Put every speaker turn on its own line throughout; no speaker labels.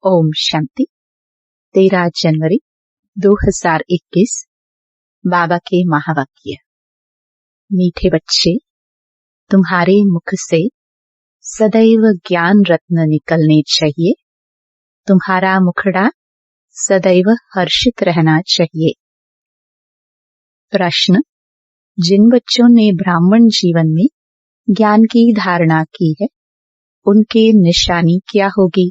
ओम शांति। 13 जनवरी 2021 बाबा के महावाक्य। मीठे बच्चे, तुम्हारे मुख से सदैव ज्ञान रत्न निकलने चाहिए। तुम्हारा मुखड़ा सदैव हर्षित रहना चाहिए। प्रश्न: जिन बच्चों ने ब्राह्मण जीवन में ज्ञान की धारणा की है, उनकी निशानी क्या होगी?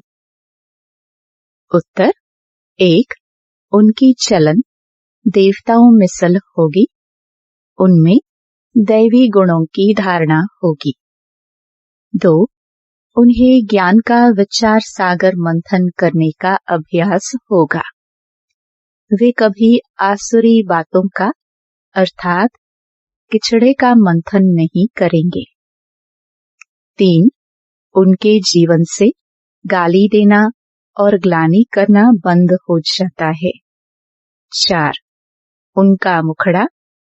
उत्तर: 1. उनकी चलन देवताओं मिसल होगी। उनमें दैवी गुणों की धारणा होगी। 2. उन्हें ज्ञान का विचार सागर मंथन करने का अभ्यास होगा। वे कभी आसुरी बातों का अर्थात किचड़े का मंथन नहीं करेंगे। 3. उनके जीवन से गाली देना और ग्लानि करना बंद हो जाता है। 4. उनका मुखड़ा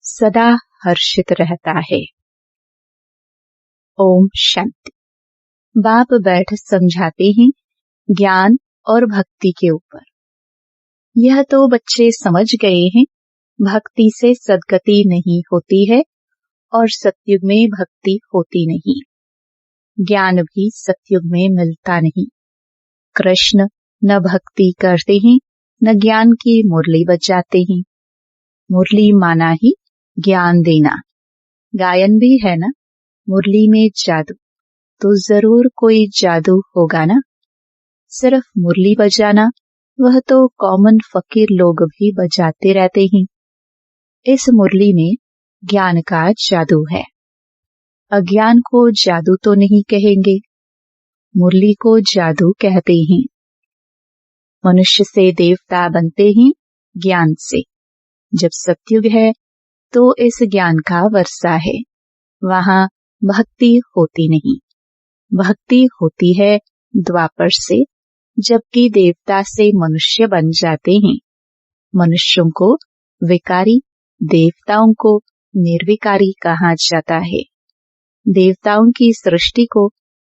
सदा हर्षित रहता है। ओम शांति। बाप बैठ समझाते हैं ज्ञान और भक्ति के ऊपर। यह तो बच्चे समझ गए हैं, भक्ति से सद्गति नहीं होती है और सतयुग में भक्ति होती नहीं। ज्ञान भी सतयुग में मिलता नहीं। कृष्ण न भक्ति करते हैं, न ज्ञान की मुरली बजाते हैं। मुरली माना ही ज्ञान देना। गायन भी है ना, मुरली में जादू, तो जरूर कोई जादू होगा ना। सिर्फ मुरली बजाना वह तो कॉमन फकीर लोग भी बजाते रहते हैं। इस मुरली में ज्ञान का जादू है। अज्ञान को जादू तो नहीं कहेंगे, मुरली को जादू कहते हैं। मनुष्य से देवता बनते हैं ज्ञान से। जब सतयुग है तो इस ज्ञान का वर्षा है, वहां भक्ति होती नहीं। भक्ति होती है द्वापर से, जबकि देवता से मनुष्य बन जाते हैं। मनुष्यों को विकारी, देवताओं को निर्विकारी कहा जाता है। देवताओं की सृष्टि को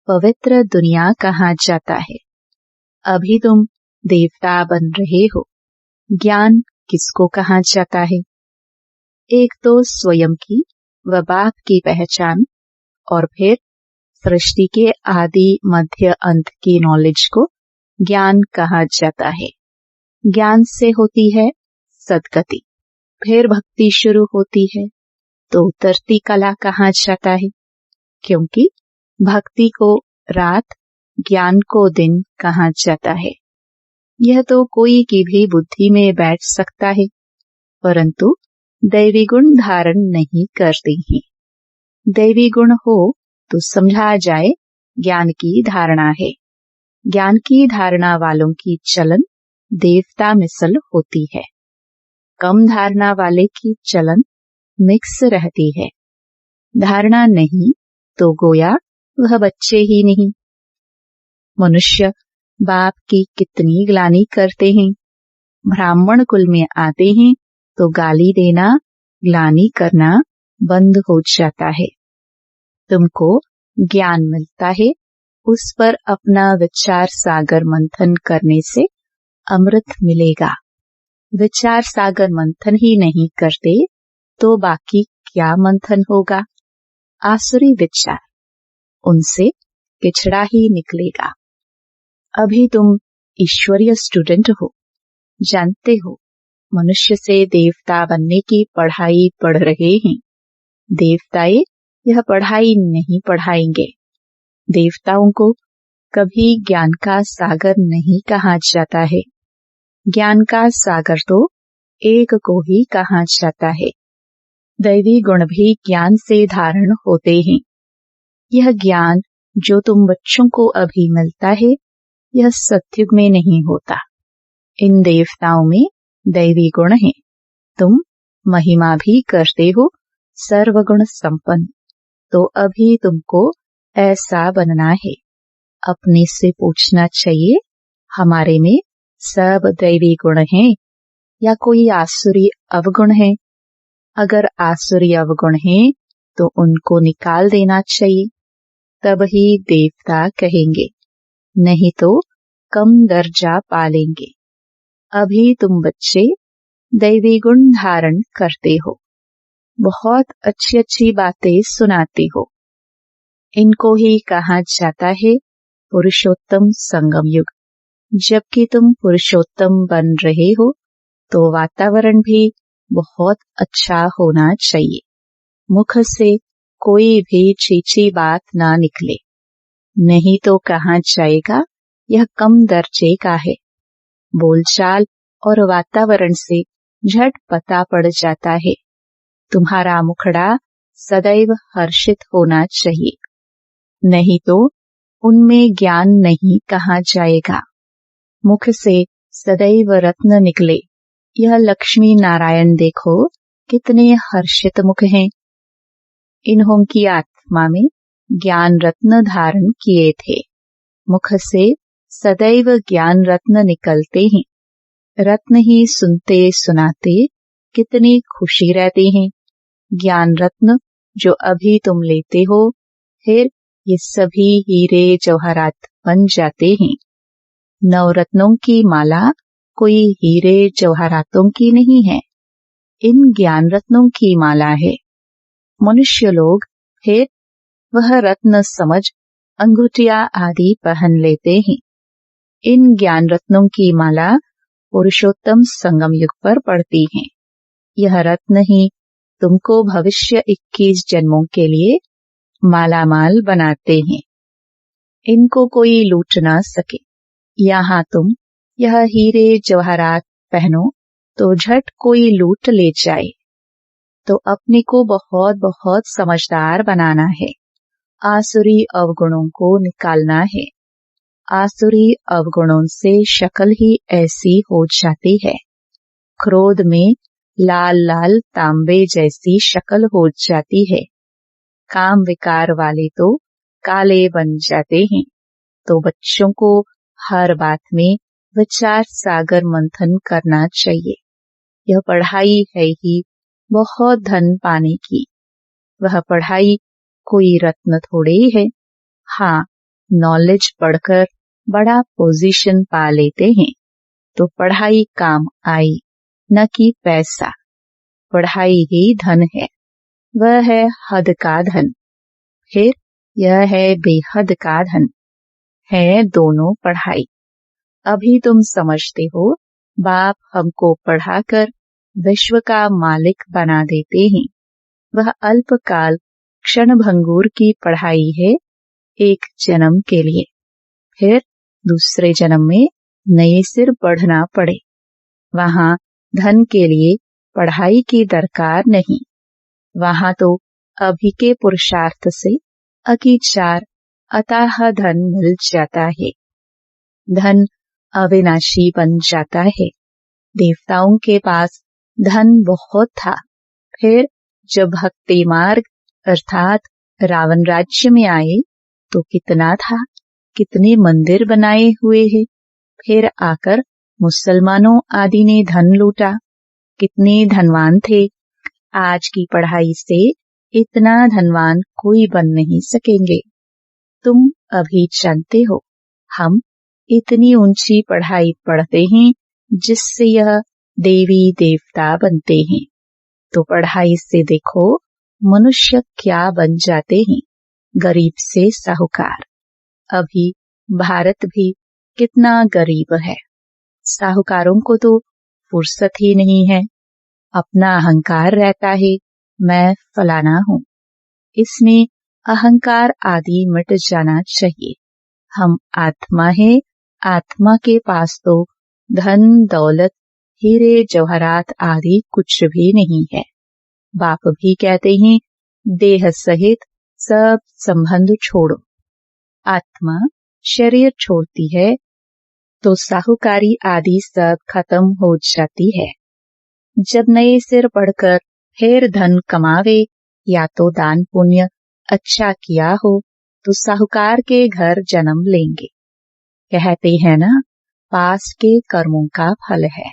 पवित्र दुनिया कहा जाता है। अभी तुम देवता बन रहे हो। ज्ञान किसको कहा जाता है? एक तो स्वयं की व बाप की पहचान, और फिर सृष्टि के आदि मध्य अंत की नॉलेज को ज्ञान कहा जाता है। ज्ञान से होती है सद्गति, फिर भक्ति शुरू होती है तो उतरती कला कहा जाता है, क्योंकि भक्ति को रात, ज्ञान को दिन कहा जाता है। यह तो कोई की भी बुद्धि में बैठ सकता है, परंतु दैवी गुण धारण नहीं करते हैं। दैवी गुण हो तो समझा जाए ज्ञान की धारणा है। ज्ञान की धारणा वालों की चलन देवता मिसल होती है। कम धारणा वाले की चलन मिक्स रहती है। धारणा नहीं तो गोया वह बच्चे ही नहीं। मनुष्य बाप की कितनी ग्लानि करते हैं। ब्राह्मण कुल में आते हैं तो गाली देना, ग्लानि करना बंद हो जाता है। तुमको ज्ञान मिलता है, उस पर अपना विचार सागर मंथन करने से अमृत मिलेगा। विचार सागर मंथन ही नहीं करते तो बाकी क्या मंथन होगा? आसुरी विचार, उनसे किचड़ा ही निकलेगा। अभी तुम ईश्वरीय स्टूडेंट हो, जानते हो मनुष्य से देवता बनने की पढ़ाई पढ़ रहे हैं। देवताएं यह पढ़ाई नहीं पढ़ाएंगे। देवताओं को कभी ज्ञान का सागर नहीं कहा जाता है। ज्ञान का सागर तो एक को ही कहा जाता है। दैवी गुण भी ज्ञान से धारण होते हैं। यह ज्ञान जो तुम बच्चों को अभी मिलता है, यह सतयुग में नहीं होता। इन देवताओं में दैवी गुण है। तुम महिमा भी करते हो, सर्वगुण संपन्न। तो अभी तुमको ऐसा बनना है। अपने से पूछना चाहिए, हमारे में सब दैवी गुण हैं या कोई आसुरी अवगुण है? अगर आसुरी अवगुण हैं तो उनको निकाल देना चाहिए, तब ही देवता कहेंगे। नहीं तो कम दर्जा पालेंगे। अभी तुम बच्चे दैवी गुण धारण करते हो, बहुत अच्छी अच्छी बातें सुनाते हो। इनको ही कहा जाता है पुरुषोत्तम संगम युग। जबकि तुम पुरुषोत्तम बन रहे हो तो वातावरण भी बहुत अच्छा होना चाहिए। मुख से कोई भी छीछी बात ना निकले, नहीं तो कहा जाएगा यह कम दर्जे का है। बोलचाल और वातावरण से झट पता पड़ जाता है। तुम्हारा मुखड़ा सदैव हर्षित होना चाहिए, नहीं तो उनमें ज्ञान नहीं कहा जाएगा। मुख से सदैव रत्न निकले। यह लक्ष्मी नारायण देखो कितने हर्षित मुख हैं। इन्हों की आत्मा में ज्ञान रत्न धारण किए थे। मुख से सदैव ज्ञान रत्न निकलते हैं। रत्न ही सुनते सुनाते कितनी खुशी रहते हैं। ज्ञान रत्न जो अभी तुम लेते हो, फिर ये सभी हीरे जवाहरात बन जाते हैं। नवरत्नों की माला कोई हीरे जवाहरातों की नहीं है, इन ज्ञान रत्नों की माला है। मनुष्य लोग फिर वह रत्न समझ अंगूठियां आदि पहन लेते हैं। इन ज्ञान रत्नों की माला पुरुषोत्तम संगम युग पर पड़ती है। यह रत्न ही तुमको भविष्य 21 जन्मों के लिए मालामाल बनाते हैं। इनको कोई लूट ना सके। यहाँ तुम यह हीरे जवाहरात पहनो तो झट कोई लूट ले जाए। तो अपने को बहुत बहुत समझदार बनाना है। आसुरी अवगुणों को निकालना है। आसुरी अवगुणों से शक्ल ही ऐसी हो जाती है। क्रोध में लाल लाल तांबे जैसी शक्ल हो जाती है। काम विकार वाले तो काले बन जाते हैं। तो बच्चों को हर बात में विचार सागर मंथन करना चाहिए। यह पढ़ाई है ही बहुत धन पाने की। वह पढ़ाई कोई रत्न थोड़े ही है। हाँ, नॉलेज पढ़कर बड़ा पोजीशन पा लेते हैं तो पढ़ाई काम आई, न कि पैसा। पढ़ाई ही धन है। वह है हद का धन। फिर यह है बेहद का धन। है दोनों पढ़ाई। अभी तुम समझते हो बाप हमको पढ़ाकर विश्व का मालिक बना देते हैं। वह अल्पकाल क्षण भंगुर की पढ़ाई है, एक जन्म के लिए। फिर दूसरे जन्म में नए सिर पढ़ना पड़े। वहाँ धन के लिए पढ़ाई की दरकार नहीं। वहाँ तो अभी के पुरुषार्थ से अकीचार अथाह धन मिल जाता है। धन अविनाशी बन जाता है। देवताओं के पास धन बहुत था। फिर जब भक्ति मार्ग अर्थात रावण राज्य में आए तो कितना था, कितने मंदिर बनाए हुए हैं। फिर आकर मुसलमानों आदि ने धन लूटा, कितने धनवान थे। आज की पढ़ाई से इतना धनवान कोई बन नहीं सकेंगे। तुम अभी जानते हो हम इतनी ऊंची पढ़ाई पढ़ते हैं जिससे यह देवी देवता बनते हैं। तो पढ़ाई से देखो मनुष्य क्या बन जाते हैं, गरीब से साहूकार। अभी भारत भी कितना गरीब है। साहूकारों को तो फुर्सत ही नहीं है। अपना अहंकार रहता है, मैं फलाना हूँ। इसमें अहंकार आदि मिट जाना चाहिए। हम आत्मा है। आत्मा के पास तो धन दौलत हीरे जवाहरात आदि कुछ भी नहीं है। बाप भी कहते हैं देह सहित सब संबंध छोड़ो। आत्मा शरीर छोड़ती है तो साहूकारी आदि सब खत्म हो जाती है। जब नए सिर पढ़कर फिर धन कमावे या तो दान पुण्य अच्छा किया हो तो साहूकार के घर जन्म लेंगे। कहते हैं ना, पास के कर्मों का फल है।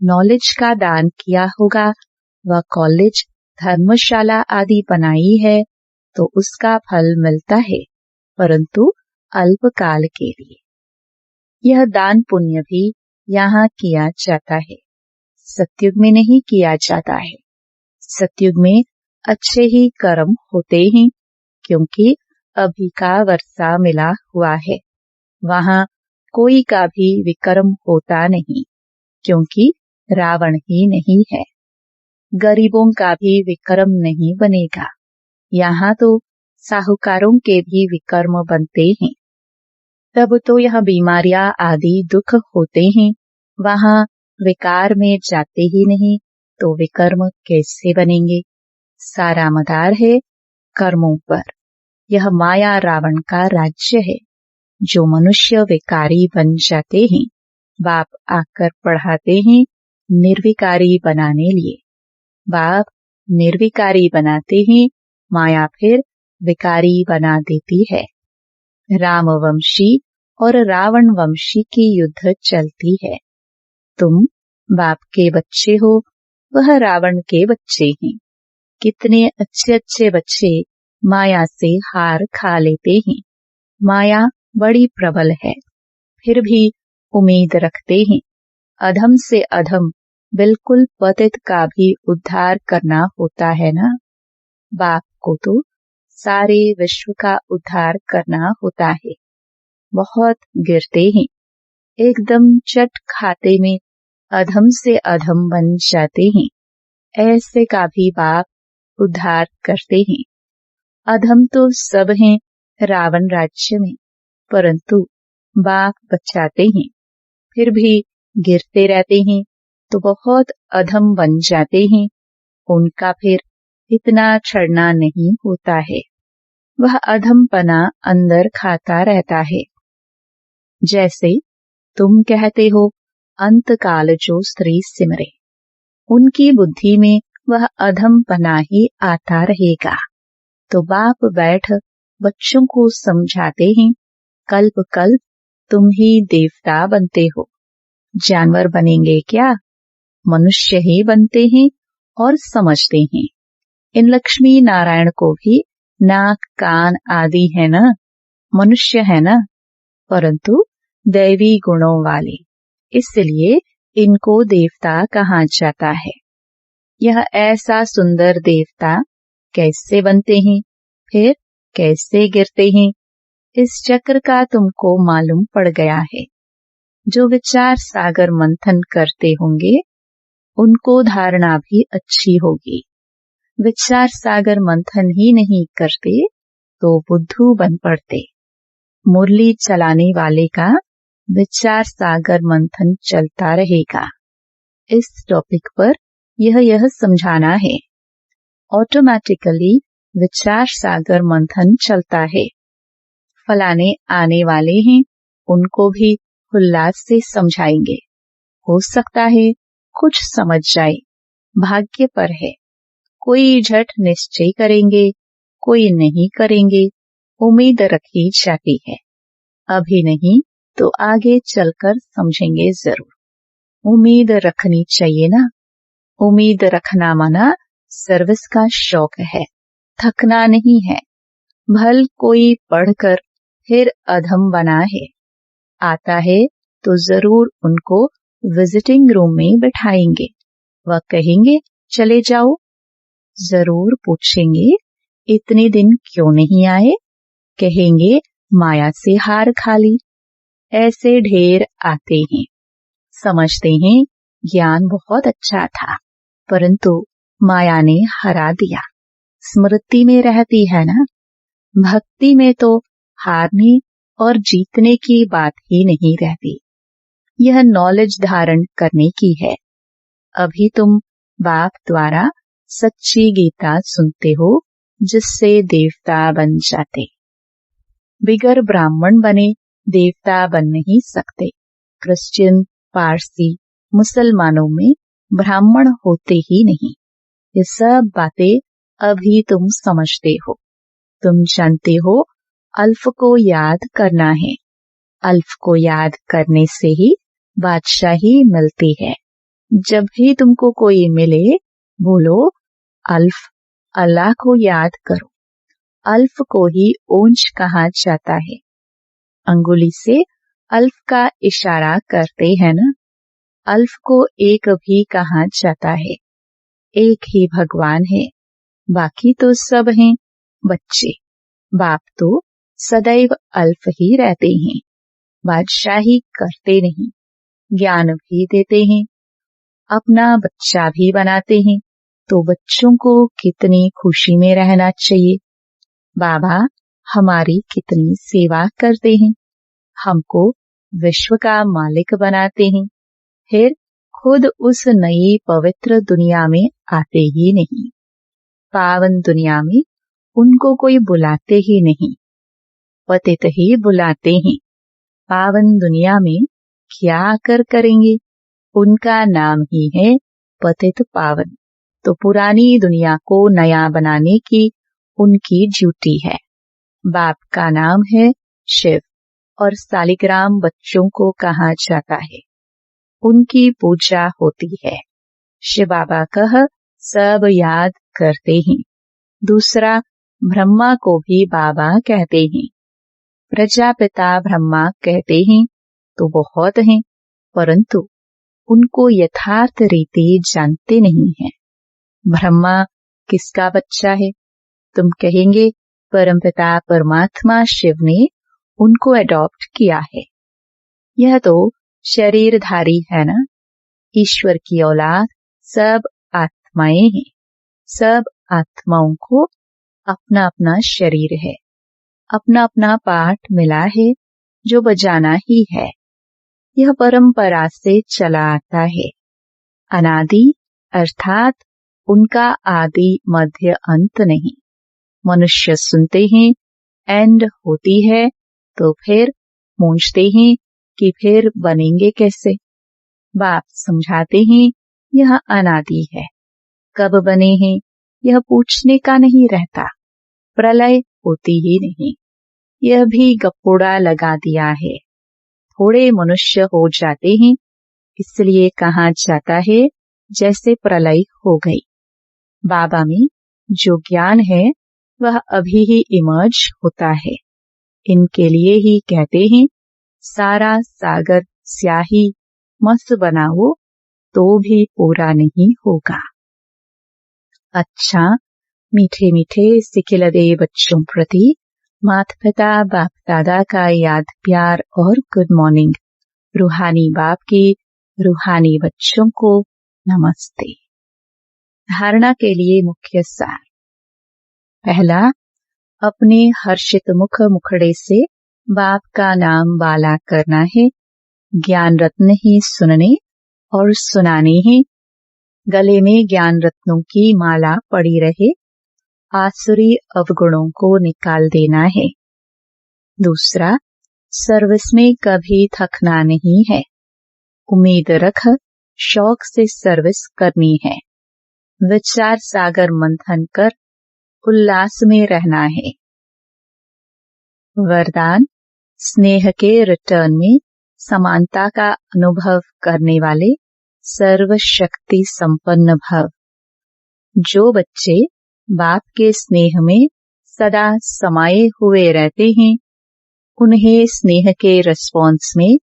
नॉलेज का दान किया होगा, वह कॉलेज धर्मशाला आदि बनाई है तो उसका फल मिलता है, परंतु अल्पकाल के लिए। यह दान पुण्य भी यहाँ किया जाता है, सतयुग में नहीं किया जाता है। सतयुग में अच्छे ही कर्म होते हैं, क्योंकि अभी का वर्षा मिला हुआ है। वहाँ कोई का भी विकर्म होता नहीं, क्योंकि रावण ही नहीं है। गरीबों का भी विकर्म नहीं बनेगा। यहाँ तो साहूकारों के भी विकर्म बनते हैं। तब तो यह बीमारियां आदि दुख होते हैं। वहाँ विकार में जाते ही नहीं, तो विकर्म कैसे बनेंगे? सारा मदार है कर्मों पर। यह माया रावण का राज्य है। जो मनुष्य विकारी बन जाते हैं, बाप आकर पढ़ाते हैं निर्विकारी बनाने लिए। बाप निर्विकारी बनाते हैं, माया फिर विकारी बना देती है। रामवंशी और रावण वंशी की युद्ध चलती है। तुम बाप के बच्चे हो, वह रावण के बच्चे हैं। कितने अच्छे अच्छे बच्चे माया से हार खा लेते हैं। माया बड़ी प्रबल है, फिर भी उम्मीद रखते हैं। अधम से अधम बिल्कुल पतित का भी उद्धार करना होता है ना। बाप को तो सारे विश्व का उद्धार करना होता है। बहुत गिरते हैं, एकदम चट खाते में अधम से अधम बन जाते हैं। ऐसे का भी बाप उद्धार करते हैं। अधम तो सब हैं रावण राज्य में, परंतु बाप बचाते हैं। फिर भी गिरते रहते हैं तो बहुत अधम बन जाते हैं। उनका फिर इतना छड़ना नहीं होता है। वह अधमपना अंदर खाता रहता है। जैसे तुम कहते हो अंतकाल जो स्त्री सिमरे, उनकी बुद्धि में वह अधमपना ही आता रहेगा। तो बाप बैठ बच्चों को समझाते हैं, कल्प कल्प तुम ही देवता बनते हो। जानवर बनेंगे क्या? मनुष्य ही बनते हैं और समझते हैं। इन लक्ष्मी नारायण को भी नाक कान आदि है ना, मनुष्य है ना, परंतु दैवी गुणों वाले, इसलिए इनको देवता कहा जाता है। यह ऐसा सुंदर देवता कैसे बनते हैं, फिर कैसे गिरते हैं, इस चक्र का तुमको मालूम पड़ गया है। जो विचार सागर मंथन करते होंगे उनको धारणा भी अच्छी होगी। विचार सागर मंथन ही नहीं करते तो बुद्धू बन पड़ते। मुरली चलाने वाले का विचार सागर मंथन चलता रहेगा। इस टॉपिक पर यह समझाना है। ऑटोमेटिकली विचार सागर मंथन चलता है। फलाने आने वाले हैं, उनको भी उल्लास से समझाएंगे। हो सकता है कुछ समझ जाए, भाग्य पर है। कोई झट निश्चय करेंगे, कोई नहीं करेंगे। उम्मीद रखी जाती है। अभी नहीं तो आगे चलकर समझेंगे जरूर। उम्मीद रखनी चाहिए ना। उम्मीद रखना माना सर्विस का शौक है, थकना नहीं है। भल कोई पढ़कर फिर अधम बना है, आता है तो जरूर उनको विजिटिंग रूम में बिठाएंगे। वह कहेंगे चले जाओ। जरूर पूछेंगे इतने दिन क्यों नहीं आए? कहेंगे माया से हार खा ली। ऐसे ढेर आते हैं। समझते हैं ज्ञान बहुत अच्छा था, परंतु माया ने हरा दिया। स्मृति में रहती है ना। भक्ति में तो हारने और जीतने की बात ही नहीं रहती। यह नॉलेज धारण करने की है। अभी तुम बाप द्वारा सच्ची गीता सुनते हो, जिससे देवता बन जाते। बिगर ब्राह्मण बने देवता बन नहीं सकते। क्रिश्चियन, पारसी, मुसलमानों में ब्राह्मण होते ही नहीं। ये सब बातें अभी तुम समझते हो। तुम जानते हो अल्फ को याद करना है। अल्फ को याद करने से ही बादशाही मिलती है। जब भी तुमको कोई मिले बोलो अल्फ, अल्लाह को याद करो। अल्फ को ही ओंज कहा जाता है। अंगुली से अल्फ का इशारा करते हैं ना। अल्फ को एक भी कहा जाता है। एक ही भगवान है, बाकी तो सब हैं बच्चे। बाप तो सदैव अल्फ ही रहते हैं। बादशाही करते नहीं, ज्ञान भी देते हैं, अपना बच्चा भी बनाते हैं। तो बच्चों को कितनी खुशी में रहना चाहिए। बाबा हमारी कितनी सेवा करते हैं, हमको विश्व का मालिक बनाते हैं, फिर खुद उस नई पवित्र दुनिया में आते ही नहीं। पावन दुनिया में उनको कोई बुलाते ही नहीं, पतित ही बुलाते हैं। पावन दुनिया में क्या आकर करेंगे, उनका नाम ही है पतित पावन। तो पुरानी दुनिया को नया बनाने की उनकी ड्यूटी है। बाप का नाम है शिव और सालिग्राम बच्चों को कहा जाता है। उनकी पूजा होती है। शिव बाबा कह सब याद करते हैं। दूसरा, ब्रह्मा को भी बाबा कहते हैं। प्रजापिता ब्रह्मा कहते हैं तो बहुत हैं, परंतु उनको यथार्थ रीति जानते नहीं हैं। ब्रह्मा किसका बच्चा है? तुम कहेंगे परमपिता परमात्मा शिव ने उनको अडॉप्ट किया है। यह तो शरीरधारी है ना। ईश्वर की औलाद सब आत्माएं हैं। सब आत्माओं को अपना अपना शरीर है, अपना अपना पाठ मिला है जो बजाना ही है। यह परंपरा से चला आता है। अनादि अर्थात उनका आदि मध्य अंत नहीं। मनुष्य सुनते हैं एंड होती है तो फिर पूछते हैं कि फिर बनेंगे कैसे। बाप समझाते हैं यह अनादि है, कब बने हैं यह पूछने का नहीं रहता। प्रलय होती ही नहीं, यह भी गप्पोड़ा लगा दिया है। थोड़े मनुष्य हो जाते हैं, इसलिए कहा जाता है जैसे प्रलय हो गई। बाबा में जो ज्ञान है वह अभी ही इमर्ज होता है। इनके लिए ही कहते हैं सारा सागर स्याही मस्त बनाओ तो भी पूरा नहीं होगा। अच्छा, मीठे मीठे सिखिलदे बच्चों प्रति माता पिता बाप दादा का याद प्यार और गुड मॉर्निंग। रूहानी बाप की रूहानी बच्चों को नमस्ते। धारणा के लिए मुख्य सार। पहला, अपने हर्षित मुखड़े से बाप का नाम बाला करना है। ज्ञान रत्न ही सुनने और सुनाने हैं। गले में ज्ञान रत्नों की माला पड़ी रहे। आसुरी अवगुणों को निकाल देना है। दूसरा, सर्विस में कभी थकना नहीं है। उम्मीद रख शौक से सर्विस करनी है। विचार सागर मंथन कर उल्लास में रहना है। वरदान, स्नेह के रिटर्न में समानता का अनुभव करने वाले सर्वशक्ति संपन्न भव। जो बच्चे बाप के स्नेह में सदा समाये हुए रहते हैं, उन्हें स्नेह के रिस्पॉन्स में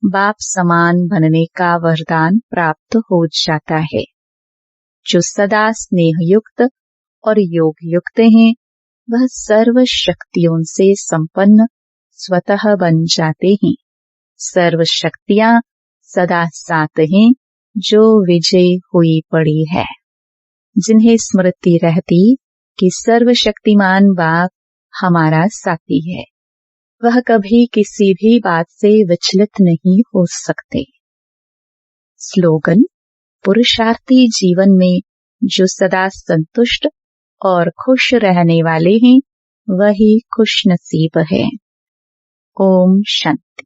बाप समान बनने का वरदान प्राप्त हो जाता है। जो सदा स्नेह युक्त और योग युक्त हैं, वह सर्व शक्तियों से संपन्न स्वतः बन जाते हैं। सर्व शक्तियां सदा साथ हैं जो विजय हुई पड़ी है। जिन्हें स्मृति रहती कि सर्वशक्तिमान बाप हमारा साथी है, वह कभी किसी भी बात से विचलित नहीं हो सकते। स्लोगन, पुरुषार्थी जीवन में जो सदा संतुष्ट और खुश रहने वाले हैं, वही खुश नसीब है। ओम शांति।